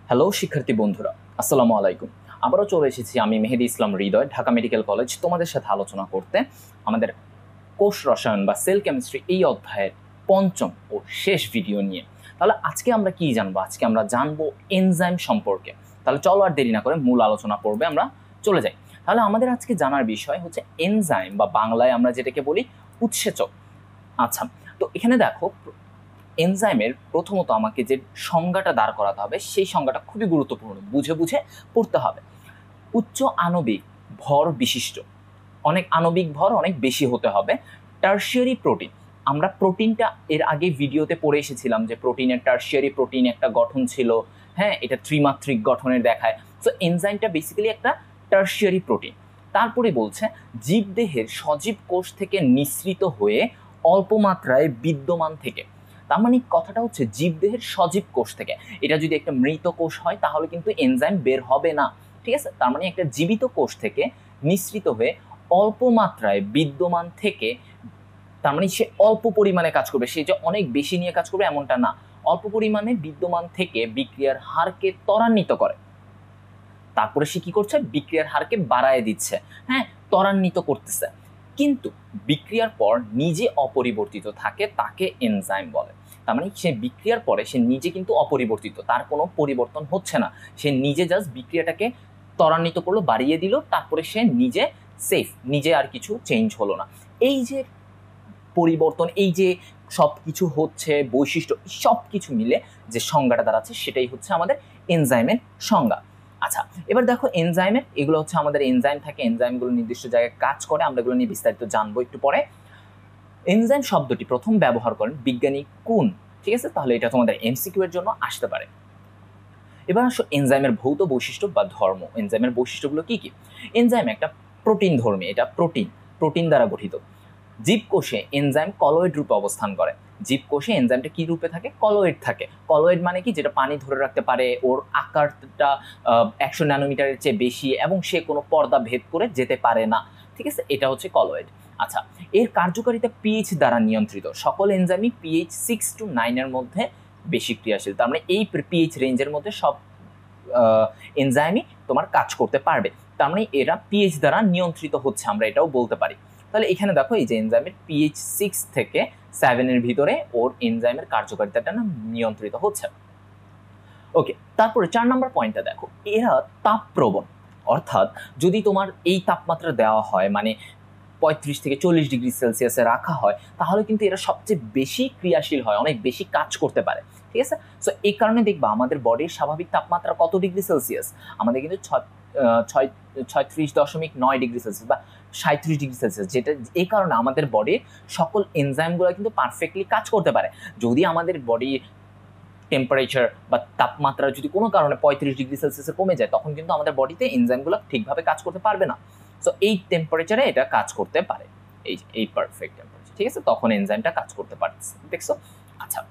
Hello শিক্ষার্থী বন্ধুরা, আসসালামু আলাইকুম। আবারও চলে এসেছি আমি মেহেদী ইসলাম হৃদয়, ঢাকা মেডিকেল কলেজ, তোমাদের সাথে আলোচনা করতে আমাদের কোষ রসায়ন বা সেল কেমিস্ট্রি এই অধ্যায়ের পঞ্চম ও শেষ ভিডিও নিয়ে। তাহলে আজকে আমরা কি জানবো? আজকে আমরা জানবো এনজাইম সম্পর্কে। তাহলে চলো আর দেরি না করে মূল আলোচনা পর্বে আমরা চলে যাই। তাহলে আমাদের আজকে জানার বিষয় হচ্ছে এনজাইম বা বাংলায় আমরা যেটাকে বলি উৎসেচক। আচ্ছা, তো এখানে দেখো এনজাইমের প্রথমত আমাকে যে সংজ্ঞাটা দাঁড় করাতে হবে সেই সংজ্ঞাটা খুবই গুরুত্বপূর্ণ, বুঝে বুঝে পড়তে হবে। উচ্চ আণবিক ভর বিশিষ্ট, অনেক আণবিক ভর অনেক বেশি হতে হবে। টারশিয়ারি প্রোটিন, আমরা প্রোটিনটা এর আগে ভিডিওতে পড়ে এসেছিলাম যে প্রোটিনের টারশিয়ারি প্রোটিন একটা গঠন ছিল, হ্যাঁ, এটা ত্রিমাত্রিক গঠনের দেখায়। সো এনজাইমটা বেসিক্যালি একটা টারশিয়ারি প্রোটিন। তারপরে বলছে জীবদেহের সজীব কোষ থেকে নিঃসৃত হয়ে অল্প মাত্রায় বিদ্যমান থেকে। তার মানে কথাটা হচ্ছে জীবদেহের সজীব কোষ থেকে। এটা যদি একটা মৃত কোষ হয় তাহলে কিন্তু এনজাইম বের হবে না, ঠিক আছে? তার মানে একটা জীবিত কোষ থেকে নিঃসৃত হয়ে অল্প মাত্রায় বিদ্যমান থেকে, তার মানে সে অল্প পরিমাণে কাজ করবে, সে যে অনেক বেশি নিয়ে কাজ করবে এমনটা না। অল্প পরিমাণে বিদ্যমান থেকে বিক্রিয়ার হারকে ত্বরান্বিত করে। তারপরে সে কি করছে? বিক্রিয়ার হারকে বাড়ায় দিচ্ছে, হ্যাঁ, ত্বরান্বিত করতেছে। কিন্তু বিক্রিয়ার পর নিজে অপরিবর্তিত থাকে, তাকে এনজাইম বলে। তার মানে সে বিক্রিয়ার পরে সে নিজে কিন্তু অপরিবর্তিত, তার কোনো পরিবর্তন হচ্ছে না। সে নিজে জাস্ট বিক্রিয়াটাকে ত্বরান্বিত করলো, বাড়িয়ে দিল, তারপরে সে নিজে সেফ, নিজে আর কিছু চেঞ্জ হলো না। এই যে পরিবর্তন, এই যে সব কিছু হচ্ছে, বৈশিষ্ট্য সব কিছু মিলে যে সংজ্ঞাটা দাঁড়াচ্ছে সেটাই হচ্ছে আমাদের এনজাইমের সংজ্ঞা। আচ্ছা, এবার দেখো এনজাইমের এগুলো হচ্ছে আমাদের এনজাইম থাকে, এনজাইমগুলো নির্দিষ্ট জায়গায় কাজ করে, আমরা এগুলো নিয়ে বিস্তারিত জানবো একটু পরে। এনজাইম শব্দটি প্রথম ব্যবহার করেন বিজ্ঞানী কুন, ঠিক আছে? তাহলে এটা তোমাদের এমসিকিউ এর জন্য আসতে পারে। এবার আসো এনজাইমের ভৌত বৈশিষ্ট্য বা ধর্ম। এনজাইমের বৈশিষ্ট্যগুলো কি কি? এনজাইম একটা প্রোটিন ধর্মী, এটা প্রোটিন দ্বারা গঠিত। জীবকোষে এনজাইম কলয়েড রূপে অবস্থান করে। জীবকোষে এনজাইমটা কি রূপে থাকে? কলয়েড থাকে। কলয়েড মানে কি? যেটা পানি ধরে রাখতে পারে, ওর আকারটা 100 ন্যানোমিটারের চেয়ে বেশি এবং সে কোনো পর্দা ভেদ করে যেতে পারে না, ঠিক আছে? এটা হচ্ছে কলয়েড। আচ্ছা, এর কার্যকারিতা পিএইচ দ্বারা নিয়ন্ত্রিত। সকল এনজাইমই পিএইচ 6 to 9 এর মধ্যে বেশি ক্রিয়াশীল। তার মানে এই পিএইচ রেঞ্জের মধ্যে সব এনজাইমই তোমার কাজ করতে পারবে। তার মানে এরা পিএইচ দ্বারা নিয়ন্ত্রিত হচ্ছে, আমরা এটাও বলতে পারি। তাহলে এখানে দেখো এই যে এনজাইমের পিএইচ 6 থেকে 7 এর ভিতরে ওর এনজাইমের কার্যকারিতাটা না নিয়ন্ত্রিত হচ্ছে। ওকে, তারপরে 4 নম্বর পয়েন্টটা দেখো, এরা তাপপ্রবণ। অর্থাৎ যদি তোমার এই তাপমাত্রা দেওয়া হয়, মানে 35 থেকে 40 ডিগ্রি সেলসিয়াসে রাখা হয়, তাহলে কিন্তু এরা সবচেয়ে বেশি ক্রিয়াশীল হয়, অনেক বেশি কাজ করতে পারে, ঠিক আছে? সো এই কারণে দেখবা আমাদের বডির স্বাভাবিক তাপমাত্রা কত ডিগ্রি সেলসিয়াস? আমাদের কিন্তু 36.9 ডিগ্রি সেলসিয়াস বা 37 ডিগ্রি সেলসিয়াস, যেটা এই কারণে আমাদের বডির সকল এনজাইমগুলো কিন্তু পারফেক্টলি কাজ করতে পারে। যদি আমাদের বডি টেম্পারেচার বা তাপমাত্রা যদি কোনো কারণে 35 ডিগ্রি সেলসিয়াসে কমে যায়, তখন কিন্তু আমাদের বডিতে এনজাইমগুলো ঠিকভাবে কাজ করতে পারবে না। সো এই টেম্পারেচারে এটা কাজ করতে পারে, এই পারফেক্ট টেম্পারেচার, ঠিক আছে? তখন এনজাইমটা কাজ করতে পারছে, দেখছো? আচ্ছা,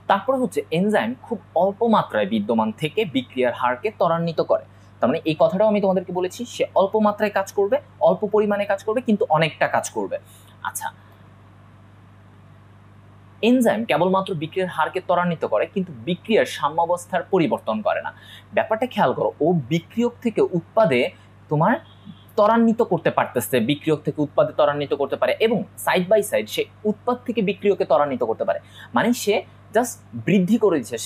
তারপরে হচ্ছে এনজাইম খুব অল্প মাত্রায় বিদ্যমান থেকে বিক্রিয়ার হারকে ত্বরান্বিত করে। তার মানে এই কথাটাও আমি তোমাদেরকে বলেছি, সে অল্প মাত্রায় কাজ করবে, অল্প পরিমাণে কাজ করবে, কিন্তু অনেকটা কাজ করবে। আচ্ছা, এনজাইম কেবলমাত্র বিক্রিয়ার হারকে ত্বরান্বিত করে, কিন্তু বিক্রিয়ার সাম্যাবস্থার পরিবর্তন করে না। ব্যাপারটা খেয়াল করো, ও বিক্রিয়ক থেকে উৎপাদে তোমার ত্বরান্বিত করতে পারতেছে, বিক্রিয়ক থেকে উৎপাদে ত্বরান্বিত করতে পারে, এবং সাইড বাই সাইড সে উৎপাদ থেকে বিক্রিয়কে ত্বরান্বিত করতে পারে। মানে সে জাস্ট বৃদ্ধি করে দিচ্ছে।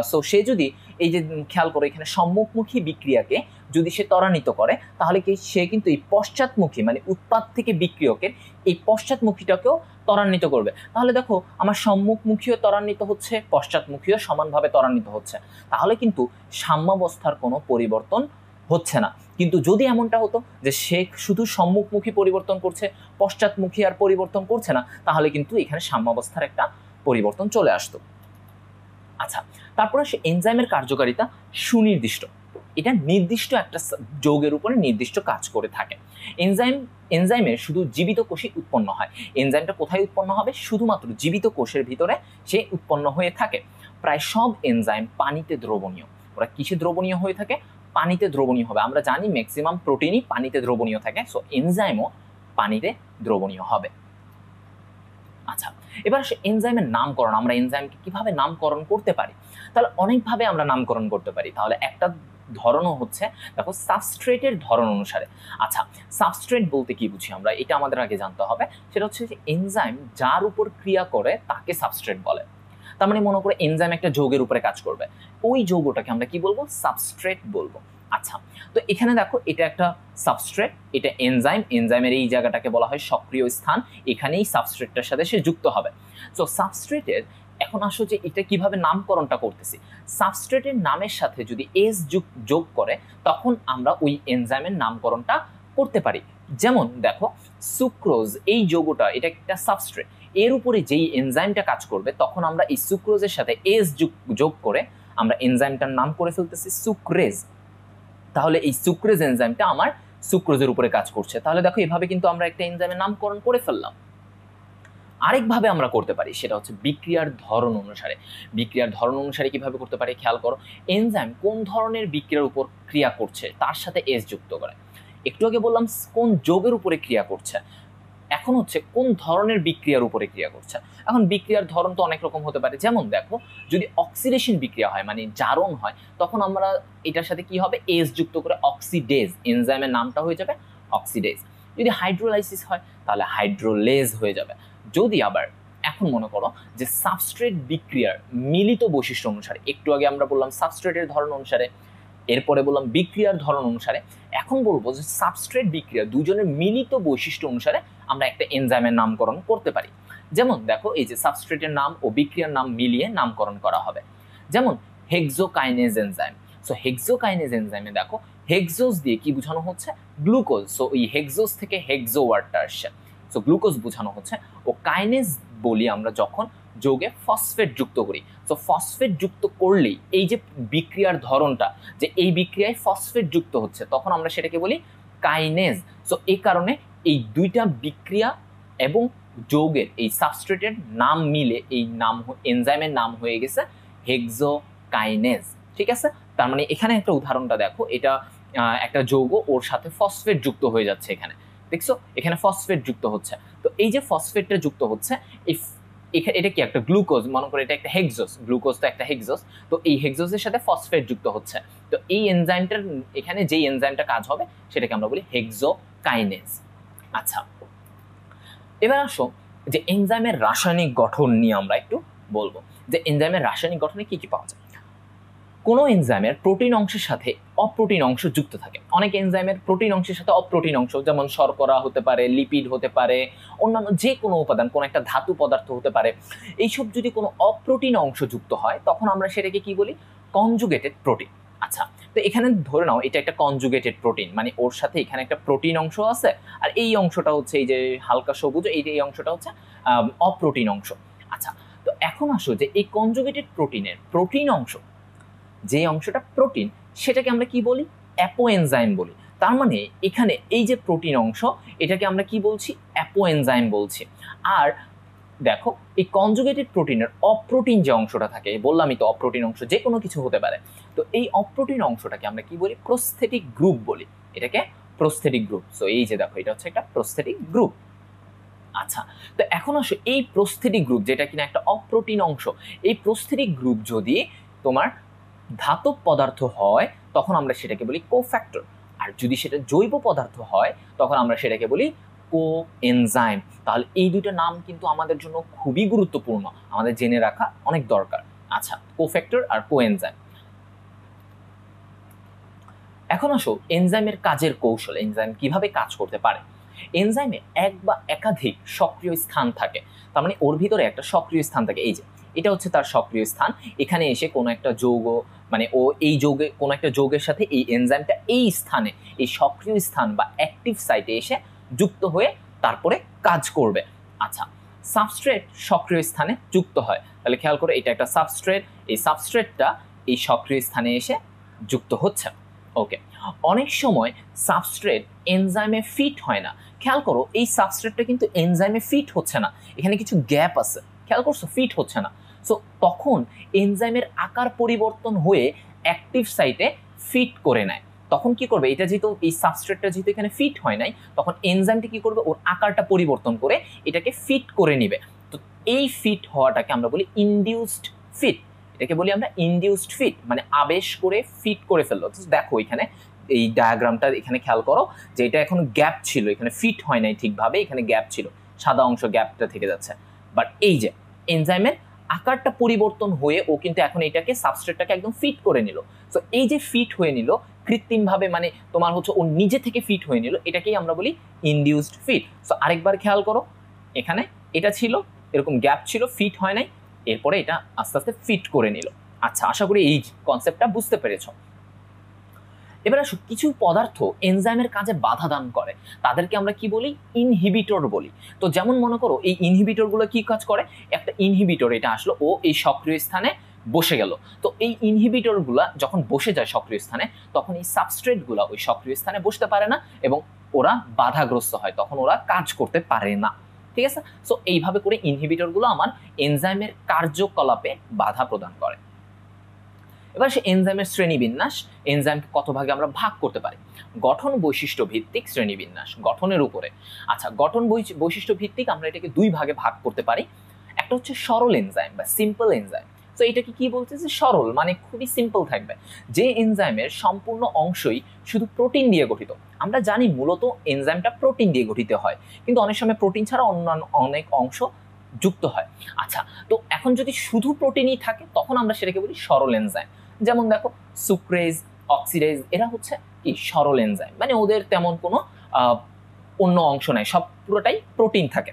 সো সে যদি এই যে খেয়াল করো এখানে সম্মুখমুখী বিক্রিয়াকে যদি সে ত্বরান্বিত করে, তাহলে কি সে কিন্তু এই পশ্চাৎমুখী মানে উৎপাদ থেকে বিক্রিয়কের এই পশ্চাৎমুখীটাকেও ত্বরান্বিত করবে। তাহলে দেখো আমার সম্মুখমুখীও ত্বরান্বিত হচ্ছে, পশ্চাৎমুখীও সমানভাবে ত্বরান্বিত হচ্ছে। তাহলে কিন্তু সাম্যাবস্থার কোনো পরিবর্তন হচ্ছে না। কিন্তু যদি এমনটা হতো যে সে শুধু সম্মুখমুখী পরিবর্তন করছে, পশ্চাৎমুখী আর পরিবর্তন করছে না, তাহলে কিন্তু এখানে সাম্যাবস্থার একটা পরিবর্তন চলে আসতো। আচ্ছা, তারপরে সে এনজাইমের কার্যকারিতা সুনির্দিষ্ট। এটা নির্দিষ্ট একটা যৌগের উপরে নির্দিষ্ট কাজ করে থাকে। এনজাইমের শুধু জীবিত কোষে উৎপন্ন হয়। এনজাইমটা কোথায় উৎপন্ন হবে? শুধুমাত্র জীবিত কোষের ভিতরে সে উৎপন্ন হয়ে থাকে। প্রায় সব এনজাইম পানিতে দ্রবণীয়। ওরা কিসে দ্রবণীয় হয়ে থাকে? পানিতে দ্রবণীয় হবে। আমরা জানি ম্যাক্সিমাম প্রোটিনই পানিতে দ্রবণীয় থাকে, সো এনজাইমও পানিতে দ্রবণীয় হবে। আচ্ছা, এবার আসে এনজাইমের নামকরণ। আমরা এনজাইমকে কিভাবে নামকরণ করতে পারি? তাহলে অনেকভাবে আমরা নামকরণ করতে পারি। তাহলে একটা ধরনও হচ্ছে, দেখো, সাবস্ট্রেটের ধরন অনুসারে। আচ্ছা, সাবস্ট্রেট বলতে কি বুঝি আমরা, এটা আমাদের আগে জানতে হবে। সেটা হচ্ছে যে এনজাইম যার উপর ক্রিয়া করে তাকে সাবস্ট্রেট বলে। তার মানে মনে করে এনজাইম একটা যৌগের উপরে কাজ করবে, ওই যৌগটাকে আমরা কি বলবো? সাবস্ট্রেট বলবো। আচ্ছা, তো এখানে দেখো এটা একটা সাবস্ট্রেট, এটা এনজাইম, এনজাইমের এই জায়গাটাকে বলা হয় সক্রিয় স্থান, এখানেই সাবস্ট্রেটটার সাথে সে যুক্ত হবে। সো সাবস্ট্রেটের এখন আসো যে এটা কিভাবে নামকরণটা করতেছি। সাবস্ট্রেটের নামের সাথে যদি এস যোগ করে তখন আমরা ওই এনজাইমের নামকরণটা করতে পারি। যেমন দেখো, সুক্রোজ এই যৌগটা, এটা একটা সাবস্ট্রেট, এর উপরে যেই এনজাইমটা কাজ করবে তখন আমরা এই সুক্রোজের সাথে এস যোগ করে আমরা এনজাইমটার নাম করে ফেলতেছি সুক্রেজ। তাহলে এই সুক্রেজ এনজাইমটা আমার সুক্রোজের উপরে কাজ করছে। তাহলে দেখো এভাবে কিন্তু আমরা একটা এনজাইমের নামকরণ করে ফেললাম। আরেকভাবে আমরা করতে পারি, সেটা হচ্ছে বিক্রিয়ার ধরন অনুসারে। বিক্রিয়ার ধরন অনুসারে কিভাবে করতে পারি খেয়াল করো। এনজাইম কোন ধরনের বিক্রিয়ার উপর ক্রিয়া করছে তার সাথে এস যুক্ত করে। একটু আগে বললাম কোন যৌগের উপরে ক্রিয়া করছে, এখন হচ্ছে কোন ধরনের বিক্রিয়ার উপরে ক্রিয়া করছে। এখন বিক্রিয়ার ধরন তো অনেক রকম হতে পারে। যেমন দেখো, যদি অক্সিডেশন বিক্রিয়া হয় মানে জারণ হয়, তখন আমরা এটার সাথে কি হবে? এস যুক্ত করে অক্সিডেজ, এনজাইমের নামটা হয়ে যাবে অক্সিডেজ। যদি হাইড্রোলাইসিস হয় তাহলে হাইড্রোলেজ হয়ে যাবে। যদি আবার এখন মনে করো যে সাবস্ট্রেট বিক্রিয়ার মিলিত বৈশিষ্ট্য অনুসারে, একটু আগে আমরা বললাম সাবস্ট্রেটের ধরন অনুসারে, এরপরে বললাম বিক্রিয়ার ধরন অনুসারে, এখন বলবো যে সাবস্ট্রেট বিক্রিয়া দুজনের মিলিত বৈশিষ্ট্য অনুসারে আমরা একটা এনজাইমের নামকরণ করতে পারি। যেমন দেখো, এই যে সাবস্ট্রেটের নাম ও বিক্রিয়ার নাম মিলিয়ে নামকরণ করা হবে। যেমন হেক্সোকাইনেজ এনজাইম। সো হেক্সোকাইনেজ এনজাইমে দেখো, হেক্সোজ দিয়ে কি বোঝানো হচ্ছে? গ্লুকোজ। সো এই হেক্সোজ থেকে হেক্সো ওয়ার্ডটা আসছে, সো গ্লুকোজ বোঝানো হচ্ছে। ও কাইনেজ বলি আমরা যখন যৌগে ফসফেট যুক্ত করি। সো ফসফেট যুক্ত করলেই এই যে বিক্রিয়ার ধরনটা, যে এই বিক্রিয়ায় ফসফেট যুক্ত হচ্ছে, তখন আমরা সেটাকে বলি কাইনেজ। সো এই কারণে এই দুইটা বিক্রিয়া এবং যৌগের এই সাবস্ট্রেটের নাম মিলে এই নাম এনজাইমের নাম হয়ে গেছে হেক্সোকাইনেজ। ঠিক আছে? তার মানে এখানে একটা উদাহরণটা দেখো, এটা একটা যৌগ, ওর সাথে ফসফেট যুক্ত হয়ে যাচ্ছে। এখানে দেখছো, এখানে ফসফেট যুক্ত হচ্ছে। তো এই যে ফসফেটটা যুক্ত হচ্ছে, এটা কি একটা গ্লুকোজ, মনে করে এটা একটা হেক্সোস, গ্লুকোজ তো একটা হেক্সোস। তো এই হেক্সোসের সাথে ফসফেট যুক্ত হচ্ছে। তো এই এনজাইমটার এখানে যেই এনজাইমটা কাজ হবে সেটাকে আমরা বলি হেক্সোকাইনেজ। আচ্ছা, এবার আসো যে এনজাইমের রাসায়নিক গঠন নিয়ে আমরা একটু বলবো, যে এনজাইমের রাসায়নিক গঠনে কি কি পাওয়া যায়। কোনো এনজাইমের প্রোটিন অংশের সাথে অপ্রোটিন অংশ যুক্ত থাকে। অনেক এনজাইমের প্রোটিন অংশের সাথে অপ্রোটিন অংশ, যেমন শর্করা হতে পারে, লিপিড হতে পারে, অন্যান্য যে কোনো উপাদান, কোনো একটা ধাতু পদার্থ হতে পারে। এইসব যদি কোনো অপ্রোটিন অংশ যুক্ত হয় তখন আমরা সেটাকে কি বলি? Conjugated protein. আচ্ছা, তো এখানে ধরে নাও এটা একটা কনজুগেটেড প্রোটিন, মানে ওর সাথে এখানে একটা প্রোটিন অংশ আছে, আর এই অংশটা হচ্ছে এই যে হালকা সবুজ, এই অংশটা হচ্ছে অপ্রোটিন অংশ। আচ্ছা, তো এখন আসো যে এই কনজুগেটেড প্রোটিনের প্রোটিন অংশ, যে অংশটা প্রোটিন, সেটাকে আমরা কি বলি? অ্যাপোএনজাইম বলি। তার মানে এখানে এই যে প্রোটিন অংশ, এটাকে আমরা কি বলছি? অ্যাপোএনজাইম বলছি। আর দেখো, এই কনজুগেটেড প্রোটিনের অপ্রোটিন যে অংশটা থাকে, বললামই তো অপ্রোটিন অংশ যে কোনো কিছু হতে পারে, তো এই অপ্রোটিন অংশটাকে আমরা কি বলি? প্রস্থেটিক গ্রুপ বলি। এটাকে প্রস্থেটিক গ্রুপ। সো এই যে দেখো, এটা হচ্ছে একটা প্রস্থেটিক গ্রুপ। আচ্ছা, তো এখন আসো এই প্রস্থেটিক গ্রুপ, যেটা কিনা একটা অপ্রোটিন অংশ, এই প্রস্থেটিক গ্রুপ যদি তোমার ধাতব পদার্থ হয় তখন আমরা সেটাকে বলি কোফ্যাক্টর। আর যদি সেটা জৈব পদার্থ হয় তখন আমরা সেটাকে বলি কোএনজাইম। তাহলে এই দুইটা নাম কিন্তু আমাদের জন্য খুবই গুরুত্বপূর্ণ, আমাদের জেনে রাখা অনেক দরকার। আচ্ছা, কোফ্যাক্টর আর কোএনজাইম। এখন আসো এনজাইমের কাজের কৌশল, এনজাইম কিভাবে কাজ করতে পারে। এনজাইমে এক বা একাধিক সক্রিয় স্থান থাকে। তার মানে ওর ভিতরে একটা সক্রিয় স্থান থাকে। এই যে এটা হচ্ছে তার সক্রিয় স্থান। এখানে এসে কোনো একটা যৌগ, মানে ও এই যৌগে কোনো একটা যৌগের সাথে এই এনজাইমটা এই স্থানে, এই সক্রিয় স্থান বা অ্যাক্টিভ সাইটে এসে যুক্ত হয়ে তারপরে কাজ করবে। আচ্ছা, সাবস্ট্রেট সক্রিয় স্থানে যুক্ত হয়। তাহলে খেয়াল করে, এটা একটা সাবস্ট্রেট, এই সাবস্ট্রেটটা এই সক্রিয় স্থানে এসে যুক্ত হচ্ছে। ওকে, অনেক সময় সাবস্ট্রেট এনজাইমে ফিট হয় না। খেয়াল করো, এই সাবস্ট্রেটটা কিন্তু এনজাইমে ফিট হচ্ছে না, এখানে কিছু গ্যাপ আছে, খেয়াল করছো? ফিট হচ্ছে না। সো তখন এনজাইমের আকার পরিবর্তন হয়ে অ্যাক্টিভ সাইটে ফিট করে নেয়। তখন কি করবে? এটা যেহেতু এই সাবস্ট্রেটটা যেহেতু এখানে ফিট হয় নাই, তখন এনজাইমটি কি করবে? ওর আকারটা পরিবর্তন করে এটাকে ফিট করে নিবে। তো এই ফিট হওয়াটাকে আমরা বলি ইনডিউসড ফিট। এটাকে বলি আমরা ইনডিউসড ফিট, মানে আবেশ করে ফিট করে ফেললো। তো দেখো এখানে এই ডায়াগ্রামটা এখানে খেয়াল করো যে এটা এখন গ্যাপ ছিল, এখানে ফিট হয় নাই ঠিকভাবে, এখানে গ্যাপ ছিল, সাদা অংশ গ্যাপটা থেকে যাচ্ছে। বাট এই যে এনজাইমের আকারটা পরিবর্তন হয়ে ও কিন্তু এখন এটাকে সাবস্ট্রেটটাকে একদম ফিট করে নিল। সো এই যে ফিট হয়ে নিল কৃত্রিমভাবে, মানে তোমার হচ্ছে ও নিজে থেকে ফিট হয়ে নিল, এটাকেই আমরা বলি ইনডিউসড ফিট। সো আরেকবার খেয়াল করো, এখানে এটা ছিল, এরকম গ্যাপ ছিল, ফিট হয় নাই, এরপরে এটা আস্তে আস্তে ফিট করে নিল। আচ্ছা, আশা করি এই কনসেপ্টটা বুঝতে পেরেছো। এবার আসো, কিছু পদার্থ এনজাইমের কাজে বাধা দান করে, তাদেরকে আমরা কি বলি? ইনহিবিটর বলি। তো যেমন মনে করো এই ইনহিবিটরগুলো কি কাজ করে? একটা ইনহিবিটর এটা আসলো, ও এই সক্রিয় স্থানে বসে গেল। তো এই ইনহিবিটরগুলো যখন বসে যায় সক্রিয় স্থানে, তখন এই সাবস্ট্রেটগুলো ওই সক্রিয় স্থানে বসতে পারে না এবং ওরা বাধাগ্রস্ত হয়, তখন ওরা কাজ করতে পারে না। ঠিক আছে? সো এইভাবে করে ইনহিবিটরগুলো আমার এনজাইমের কার্যকলাপে বাধা প্রদান করে। এবার সে এনজাইমের শ্রেণীবিন্যাস, এনজাইমকে কত ভাগে আমরা ভাগ করতে পারি? গঠন বৈশিষ্ট্য ভিত্তিক শ্রেণীবিন্যাস, গঠনের উপরে। আচ্ছা, গঠন বৈশিষ্ট্য ভিত্তিক আমরা এটাকে দুই ভাগে ভাগ করতে পারি। একটা হচ্ছে সরল এনজাইম বা সিম্পল এনজাইম। তো এটাকে কি বলছে? যে সরল মানে খুবই সিম্পল থাকবে, যে এনজাইমের সম্পূর্ণ অংশই শুধু প্রোটিন দিয়ে গঠিত। আমরা জানি মূলত এনজাইমটা প্রোটিন দিয়ে গঠিত হয়, কিন্তু অনেক সময় প্রোটিন ছাড়া অন্যান্য অনেক অংশ যুক্ত হয়। আচ্ছা, তো এখন যদি শুধু প্রোটিনই থাকে তখন আমরা সেটাকে বলি সরল এনজাইম। যেমন দেখো সুক্রেজ, অক্সিডেজ, এরা হচ্ছে কি সরল এনজাইম, মানে ওদের তেমন কোনো অন্য অংশ নাই, সব পুরোটাই প্রোটিন থাকে।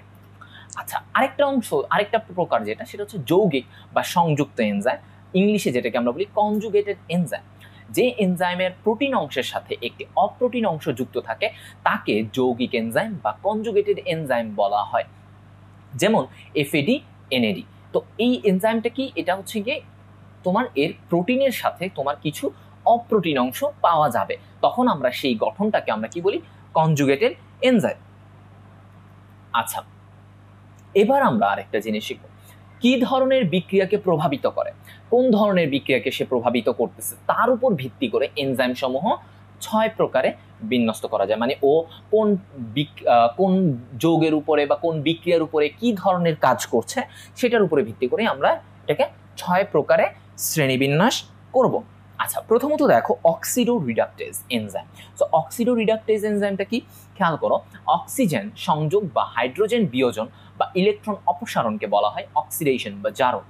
আচ্ছা, আরেকটা প্রকার যেটা, সেটা হচ্ছে যৌগিক বা সংযুক্ত এনজাইম, ইংলিশে যেটাকে আমরা বলি কনজুগেটেড এনজাইম। যে এনজাইমের প্রোটিন অংশের সাথে একটি অপ্রোটিন অংশ যুক্ত থাকে তাকে যৌগিক এনজাইম বা কনজুগেটেড এনজাইম বলা হয়। যেমন এফএডি, এনএডি। তো এই এনজাইমটা কি? এটা হচ্ছে গিয়ে তোমার এর প্রোটিনের সাথে তোমার কিছু অপ্রোটিন অংশ পাওয়া যাবে, তখন আমরা সেই গঠনটাকে আমরা কি বলি? Conjugated enzyme. আচ্ছা, এবার আমরা আরেকটা জিনিস শিখব, কি ধরনের বিক্রিয়াকে প্রভাবিত করে, কোন ধরনের বিক্রিয়াকে সে প্রভাবিত করতেছে, তার উপর ভিত্তি করে এনজাইম সমূহ 6 প্রকারে বিন্যস্ত করা যায়। মানে ও কোন যৌগের উপরে বা কোন বিক্রিয়ার উপরে কি ধরনের কাজ করছে সেটার উপরে ভিত্তি করে আমরা এটাকে 6 প্রকারে শ্রেণীবিন্যাস করব। আচ্ছা, প্রথমত দেখো অক্সিডো রিডাকটেজ এনজাইম। সো অক্সিডো রিডাকটেজ এনজাইমটা কি? খেয়াল করো, অক্সিজেন সংযোগ বা হাইড্রোজেন বিয়োজন বা ইলেকট্রন অপসারণকে বলা হয় অক্সিডেশন বা জারণ।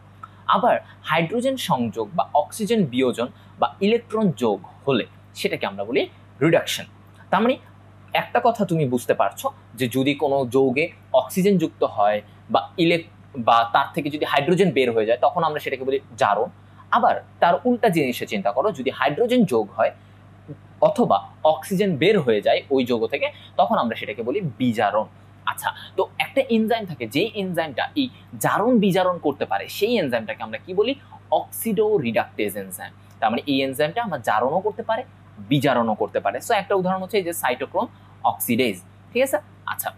আবার হাইড্রোজেন সংযোগ বা অক্সিজেন বিয়োজন বা ইলেকট্রন যোগ হলে সেটাকে আমরা বলি রিডাকশন। তার মানে একটা কথা তুমি বুঝতে পারছো যে যদি কোনো যৌগে অক্সিজেন যুক্ত হয় বা তার থেকে যদি হাইড্রোজেন বের হয়ে যায় তখন আমরা সেটাকে বলি জারণ। আবার তার উল্টা জিনিসে চিন্তা করো, যদি হাইড্রোজেন যোগ হয় অথবা অক্সিজেন বের হয়ে যায় ওই যৌগ থেকে, তখন আমরা সেটাকে বলি বিজারণ। আচ্ছা, তো একটা এনজাইম থাকে যে এনজাইমটা এই জারণ বিজারণ করতে পারে, সেই এনজাইমটাকে আমরা কি বলি? অক্সিডো রিডাকটেজ এনজাইম। তার মানে এই এনজাইমটা আমরা জারণও করতে পারে, বিজারণও করতে পারে। সো একটা উদাহরণ হচ্ছে এই যে সাইটোক্রোম অক্সিডেজ। ঠিক আছে? আচ্ছা,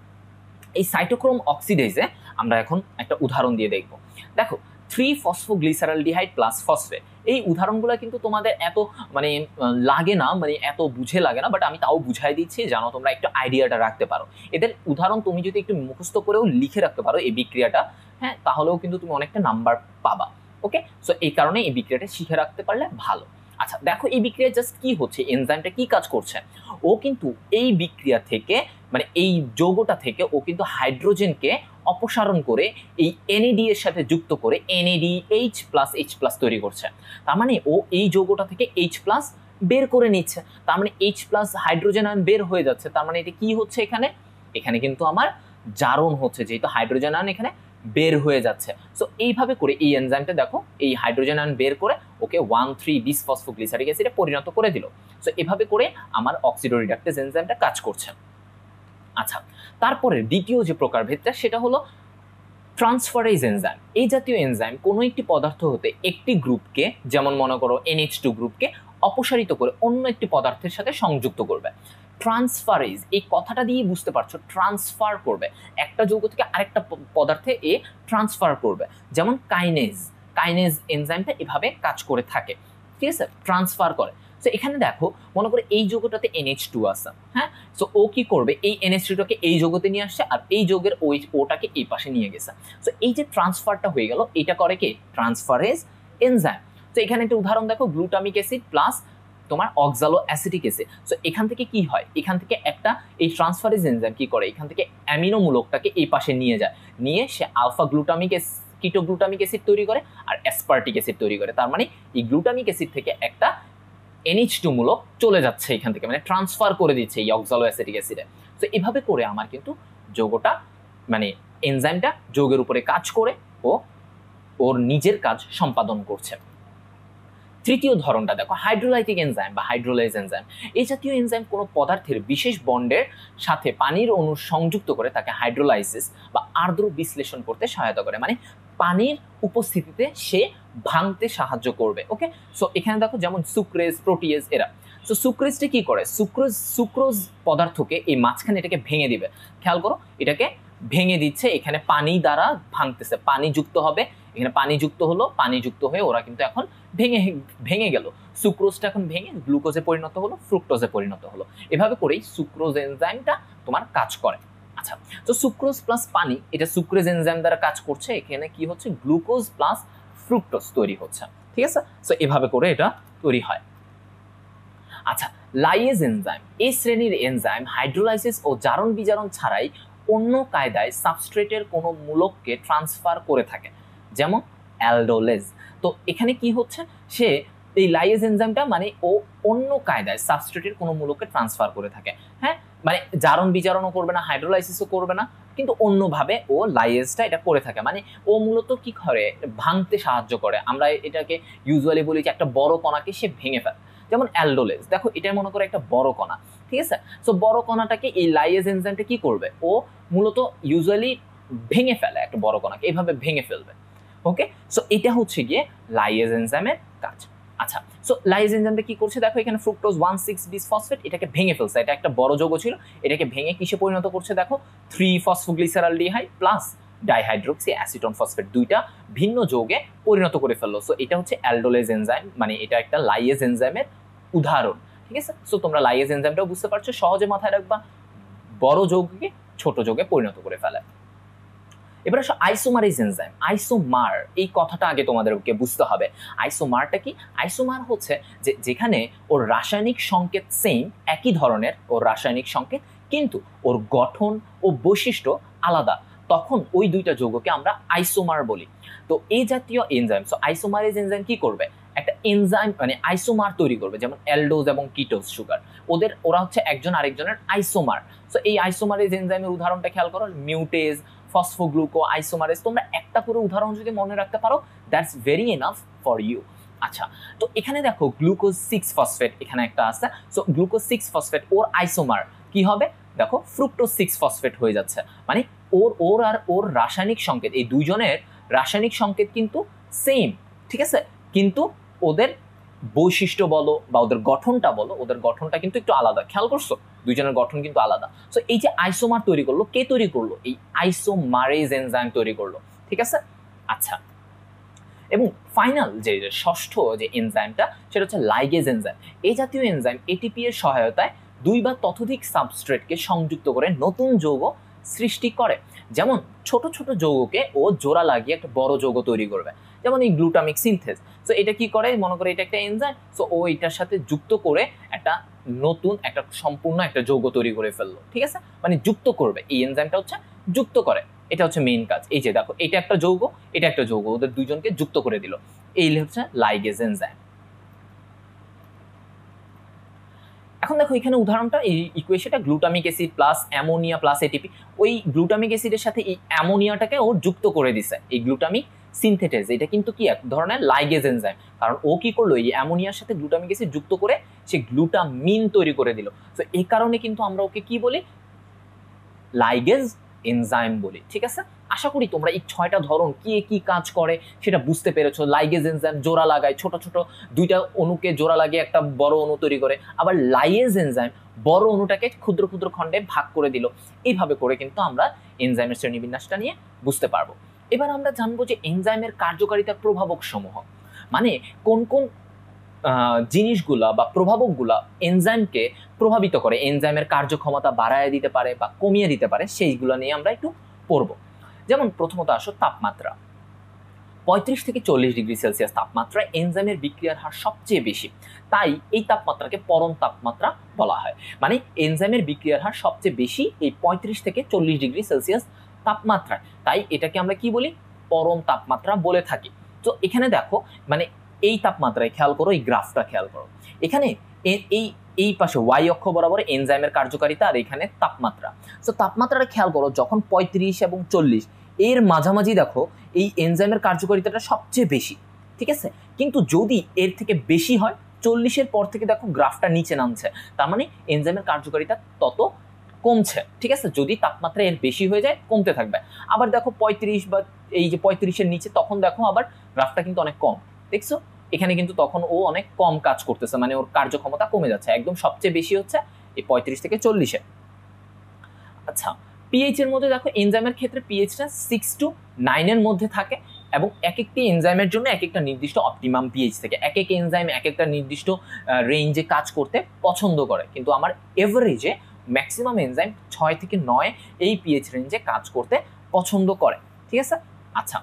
এই সাইটোক্রোম অক্সিডেজে আমরা এখন একটা উদাহরণ দিয়ে দেখব। দেখো 3-ফসফোগ্লিসারালডিহাইড প্লাস ফসফেট, এই উদাহরণগুলো কিন্তু তোমাদের এত মানে লাগে না, মানে এত বুঝে লাগে না, বাট আমি তাও বুঝাই দিচ্ছি জানো তোমরা একটু আইডিয়াটা রাখতে পারো। এদের উদাহরণ তুমি যদি একটু মুখস্থ করেও লিখে রাখতে পারো এই বিক্রিয়াটা, হ্যাঁ, তাহলেও কিন্তু তুমি অনেকটা নাম্বার পাবা। ওকে, সো এই কারণে এই বিক্রিয়াটা শিখে রাখতে পারলে ভালো। আচ্ছা, দেখো এই বিক্রিয়া জাস্ট কি হচ্ছে, এনজাইমটা কি কাজ করছে? ও কিন্তু এই বিক্রিয়া থেকে, মানে এই যৌগটা থেকে ও কিন্তু হাইড্রোজেনকে অপসারণ করে এই এনএডি এর সাথে যুক্ত করে NADH+H+ তৈরি করছে। তার মানে ও এই যৌগটা থেকে H+ বের করে নিচ্ছে, তার মানে H+ হাইড্রোজেন আয়ন বের হয়ে যাচ্ছে। তার মানে এটা কি হচ্ছে? এখানে কিন্তু আমার জারণ হচ্ছে, যেহেতু হাইড্রোজেন আয়ন এখানে বের হয়ে যাচ্ছে। সো এইভাবে করে এই এনজাইমটা দেখো এই হাইড্রোজেন আয়ন বের করে ওকে 1,3-বিসফসফোগ্লিসারিক অ্যাসিডে পরিণত করে দিল। সো এভাবে করে আমার অক্সিডো রিডাকটেজ এনজাইমটা কাজ করছে। আচ্ছা, তারপরে দ্বিতীয় যে প্রকারভেদটা সেটা হলো ট্রান্সফারেজ এনজাইম। এই জাতীয় এনজাইম কোনো একটি পদার্থ হতে একটি গ্রুপকে, যেমন মনে করো NH2 গ্রুপকে অপসারিত করে অন্য একটি পদার্থের সাথে সংযুক্ত করবে। ট্রান্সফারেজ এই কথাটা দিয়ে বুঝতে পারছো, ট্রান্সফার করবে, একটা যৌগ থেকে আরেকটা পদার্থে এ ট্রান্সফার করবে। যেমন কাইনেজ এনজাইমটা এভাবে কাজ করে থাকে। ঠিক আছে, ট্রান্সফার করে। সো এখানে দেখো মনে করে এই যৌগটাতে NH2 আছে, হ্যাঁ, সো ও কি করবে, এই NH2টাকে এই যৌগতে নিয়ে আসছে আর এই যৌগের ওই ওটাকে এই পাশে নিয়ে গেছে। সো এই যে ট্রান্সফারটা হয়ে গেল, এটা করে কি ট্রান্সফারেজ এনজাইম। তো এখানে একটা উদাহরণ দেখো, গ্লুটামিক অ্যাসিড প্লাস তোমার অক্সালো অ্যাসিটিক অ্যাসিড। সো এখান থেকে কি হয়, এখান থেকে একটা এই ট্রান্সফারেজ এনজাইম কি করে, এখান থেকে অ্যামিনো মূলকটাকে এই পাশে নিয়ে যায়, নিয়ে সে আলফা গ্লুটামিক কিটোগ্লুটামিক অ্যাসিড তৈরি করে আর অ্যাসপার্টিক অ্যাসিড তৈরি করে। তার মানে এই গ্লুটামিক অ্যাসিড থেকে একটা NH2 মূলক চলে যাচ্ছে এখান থেকে, মানে ট্রান্সফার করে দিচ্ছে এই অক্সালো অ্যাসিটিক অ্যাসিডে। তো এভাবে করে আমার কিন্তু যৌগটা মানে এনজাইমটা যৌগের উপরে কাজ করে ও ওর নিজের কাজ সম্পাদন করছে। তৃতীয় ধরনটা দেখো, হাইড্রোলাইটিক এনজাইম বা হাইড্রোলাইজ এনজাইম। এই জাতীয় এনজাইম কোনো পদার্থের বিশেষ বন্ডের সাথে পানির অণু সংযুক্ত করে তাকে হাইড্রোলাইসিস বা আর্দ্র বিশ্লেষণ করতে সহায়তা করে, মানে পানির উপস্থিতিতে সে ভাঙতে সাহায্য করবে। ওকে, সো এখানে দেখো যেমন সুক্রেজ, প্রোটিয়েজ এরা। সো সুক্রেজটা কি করে, সুক্রোজ পদার্থকে এই মাঝখানে এটাকে ভেঙে দিবে। খেয়াল করো, এটাকে ভেঙে দিচ্ছে, এখানে পানি দ্বারা ভাঙতেছে, পানি যুক্ত হবে, এখানে পানি যুক্ত হলো, পানি যুক্ত হয়ে ওরা কিন্তু এখন ভেঙে গেল, সুক্রোজটা এখন ভেঙে গ্লুকোজে পরিণত হলো, ফ্রুক্টোজে পরিণত হলো। এভাবে করেই সুক্রোজ এনজাইমটা তোমার কাজ করে। আচ্ছা, তো সুক্রোজ প্লাস পানি, এটা সুক্রোজ এনজাইম দ্বারা কাজ করছে, এখানে কি হচ্ছে গ্লুকোজ প্লাস ফ্রুক্টোজ তৈরি হচ্ছে, ঠিক আছে। সো এভাবে করে এটা তৈরি হয়। আচ্ছা, লাইয়েজ এনজাইম, এই শ্রেণীর এনজাইম হাইড্রোলাইসিস ও জারণ বিজারণ ছাড়াই অন্য কায়দায় সাবস্ট্রেটের কোনো মূলককে ট্রান্সফার করে থাকে, যেমন অ্যালডোলেজ। তো এখানে কি হচ্ছে, সে এই লাইয়েজ এনজাইমটা মানে ও অন্য কায়দায় সাবস্ট্রেটের কোনো মূলককে ট্রান্সফার করে থাকে, হ্যাঁ, মানে জারণ বিজারণও করবে না, হাইড্রোলাইসিসও করবে না, কিন্তু অন্যভাবে ও লাইয়েজটা এটা করে থাকে, মানে ও মূলত কি করে ভাঙতে সাহায্য করে। আমরা এটাকে ইউজুয়ালি বলি যে একটা বড় কণাকে সে ভেঙে ফেলে, যেমন অ্যালডোলেজ। দেখো এটা মনে করে একটা বড় কণা, ঠিক আছে। সো বড় কণাটাকে এই লাইয়েজ এনজাইমটা কি করবে, ও মূলত ইউজুয়ালি ভেঙে ফেলে, একটা বড় কণাকে এভাবে ভেঙে ফেলবে। ওকে, সো এটা হচ্ছে গিয়ে লাইয়েজ এনজাইমের কাজ। আচ্ছা, সো লাইয়েজ এনজাইমটা কি করছে, দেখো এখানে ফ্রুক্টোজ 1,6-বিসফসফেট এটাকে ভেঙে ফেলছে, এটা একটা বড় যৌগ ছিল, এটাকে ভেঙে কিসে পরিণত করছে, দেখো 3-ফসফোগ্লিসারালডিহাইড প্লাস ডাইহাইড্রোক্সি অ্যাসিটন ফসফেট, দুইটা ভিন্ন যৌগে পরিণত করে ফেললো। সো এটা হচ্ছে অ্যালডোলেজ এনজাইম, মানে এটা একটা লাইয়েজ এনজাইমের উদাহরণ, ঠিক আছে। সো তোমরা লাইয়েজ এনজাইমটাও বুঝতে পারছো, সহজে মাথায় রাখবা, বড় যৌগকে ছোট যৌগে পরিণত করে ফেলে। এবার আসো আইসোমারেজ এনজাইম। আইসোমার এই কথাটা আগে তোমাদেরকে বুঝতে হবে। আইসোমারটা কি, আইসোমার হচ্ছে যে যেখানে ওর রাসায়নিক সংকেত সেম, একই ধরনের ওর রাসায়নিক সংকেত, কিন্তু ওর গঠন ও বৈশিষ্ট্য আলাদা, তখন ওই দুইটা যৌগকে আমরা আইসোমার বলি। তো এই জাতীয় এনজাইম, সো আইসোমারেজ এনজাইম কি করবে, একটা এনজাইম মানে আইসোমার তৈরি করবে, যেমন অ্যালডোজ এবং কিটোজ সুগার, ওরা হচ্ছে একজন আরেকজনের আইসোমার। সো এই আইসোমারেজ এনজাইমের উদাহরণটা খেয়াল করো, মিউটেজ, ফসফোগ্লুকো আইসোমারেজ। তোমরা একটা করে উদাহরণ যদি মনে রাখতে পারো, that's very enough for you. আচ্ছা, তো এখানে দেখো গ্লুকোজ 6-ফসফেট এখানে একটা আছে, সো গ্লুকোজ 6-ফসফেট ওর আইসোমার কি হবে, দেখো ফ্রুক্টোজ 6-ফসফেট হয়ে যাচ্ছে, মানে ওর আর ওর রাসায়নিক সংকেত, এই দুইজনের রাসায়নিক সংকেত কিন্তু সেম, ঠিক আছে, কিন্তু ওদের বৈশিষ্ট্য বলো বা ওদের গঠনটা বলো, ওদের গঠনটা কিন্তু একটু আলাদা। খেয়াল করছো, দুইজনের গঠন কিন্তু আলাদা। সো এই যে আইসোমার তৈরি করলো, কে তৈরি করলো, এই আইসোমারেজ এনজাইম তৈরি করলো, ঠিক আছে। আচ্ছা, এবং ফাইনাল যে ষষ্ঠ যে এনজাইমটা, সেটা হচ্ছে লাইগেজ এনজাইম। এই জাতীয় এনজাইম এটিপি এর সহায়তায় দুই বা ততোধিক সাবস্ট্রেটকে সংযুক্ত করে নতুন যৌগ সৃষ্টি করে, যেমন ছোট ছোট যৌগকে ও জোড়া লাগিয়ে একটা বড় যৌগ তৈরি করবে, যেমন এই গ্লুটামিক সিনথেস। সো এটা কি করে, মনে করে এটা একটা এনজাইম, সো ও এটার সাথে যুক্ত করে একটা নতুন একটা সম্পূর্ণ একটা যৌগ তৈরি করে ফেললো, ঠিক আছে, মানে যুক্ত করবে, এই এনজাইমটা হচ্ছে যুক্ত করে, এটা হচ্ছে মেইন কাজ। এই যে দেখো এটা একটা যৌগ, এটা একটা যৌগ, ওদের দুইজনকে যুক্ত করে দিল, এই হচ্ছে লাইগেজ এনজাইম। এখন দেখো এখানে উদাহরণটা, এই ইকুয়েশনটা glutamic acid plus ammonia plus ATP, ওই গ্লুটামিক অ্যাসিডের সাথে এই অ্যামোনিয়াটাকে ও যুক্ত করে দিছে, এই গ্লুটামিক সিনথেটেজ, এটা কিন্তু কি এক ধরনের লাইগেজ এনজাইম, কারণ ও কি করলো, এই অ্যামোনিয়ার সাথে গ্লুটামিক অ্যাসিড যুক্ত করে সে গ্লুটামিন তৈরি করে দিল। তো এই কারণে কিন্তু আমরা ওকে কি বলি, লাইগেজ এনজাইম বলি, ঠিক আছে। আশা করি তোমরা এই 6টা ধরন কি কি কাজ করে সেটা বুঝতে পেরেছো। লাইগেজ এনজাইম জোড়া লাগায়, ছোট ছোট দুইটা অণুকে জোড়া লাগিয়ে একটা বড় অণু তৈরি করে, আবার লাইগেজ এনজাইম বড় অণুটাকে ক্ষুদ্র ক্ষুদ্র খণ্ডে ভাগ করে দিল। এইভাবে করে কিন্তু আমরা এনজাইমের শ্রেণীবিন্যাসটা নিয়ে বুঝতে পারবো। এবার আমরা জানবো যে এনজাইমের কার্যকারিতার প্রভাবক সমূহ, মানে কোন কোন জিনিসগুলা বা প্রভাবকগুলা এনজাইমকে প্রভাবিত করে, এনজাইমের কার্যক্ষমতা বাড়ায় দিতে পারে বা কমিয়ে দিতে পারে, সেইগুলো নিয়ে আমরা একটু পড়ব। যেমন প্রথমত আসো তাপমাত্রা। 35 থেকে 40 ডিগ্রি সেলসিয়াস তাপমাত্রায় এনজাইমের বিক্রিয়ার হার সবচেয়ে বেশি, তাই এই তাপমাত্রাকে পরম তাপমাত্রা বলা হয়। মানে এনজাইমের বিক্রিয়ার হার সবচেয়ে বেশি এই 35 থেকে 40 ডিগ্রি সেলসিয়াস তাপমাত্রায়, তাই এটাকে আমরা কি বলি, পরম তাপমাত্রা বলে থাকি। তো এখানে দেখো মানে এই তাপমাত্রায় খেয়াল করো, এই গ্রাফটা খেয়াল করো, এখানে এই পাশে ওয়াই অক্ষ বরাবর এনজাইমের কার্যকারিতা আর এখানে তাপমাত্রা। তো তাপমাত্রাটা খেয়াল করো, যখন 35 এবং 40 এর মাঝামাঝি দেখো এই এনজাইমের কার্যকারিতাটা সবচেয়ে বেশি, ঠিক আছে। কিন্তু যদি এর থেকে বেশি হয়, 40-এর পর থেকে দেখো গ্রাফটা নিচে নামছে, তার মানে এনজাইমের কার্যকারিতা তত কমছে, ঠিক আছে। যদি তাপমাত্রা এর বেশি হয়ে যায় কমতে থাকবে। আবার দেখো 35 বা এই যে 35-এর নিচে, তখন দেখো আবার গ্রাফটা কিন্তু অনেক কম, দেখছো এখানে কিন্তু তখন ও অনেক কম কাজ করতেছে, মানে ওর কার্যক্ষমতা কমে যাচ্ছে। একদম সবচেয়ে বেশি হচ্ছে এই 35 থেকে 40-এ। আচ্ছা, পিএইচ এর মধ্যে দেখো এনজাইমের ক্ষেত্রে পিএইচটা 6 to 9 এর মধ্যে থাকে, এবং এক একটি এনজাইমের জন্য এক একটা নির্দিষ্ট অপটিমাম পিএইচ থেকে এক এক এনজাইম এক একটা নির্দিষ্ট রেঞ্জে কাজ করতে পছন্দ করে, কিন্তু আমার এভারেজে ম্যাক্সিমাম এনজাইম 6 থেকে 9 এই পিএইচ রেঞ্জে কাজ করতে পছন্দ করে, ঠিক আছে। আচ্ছা,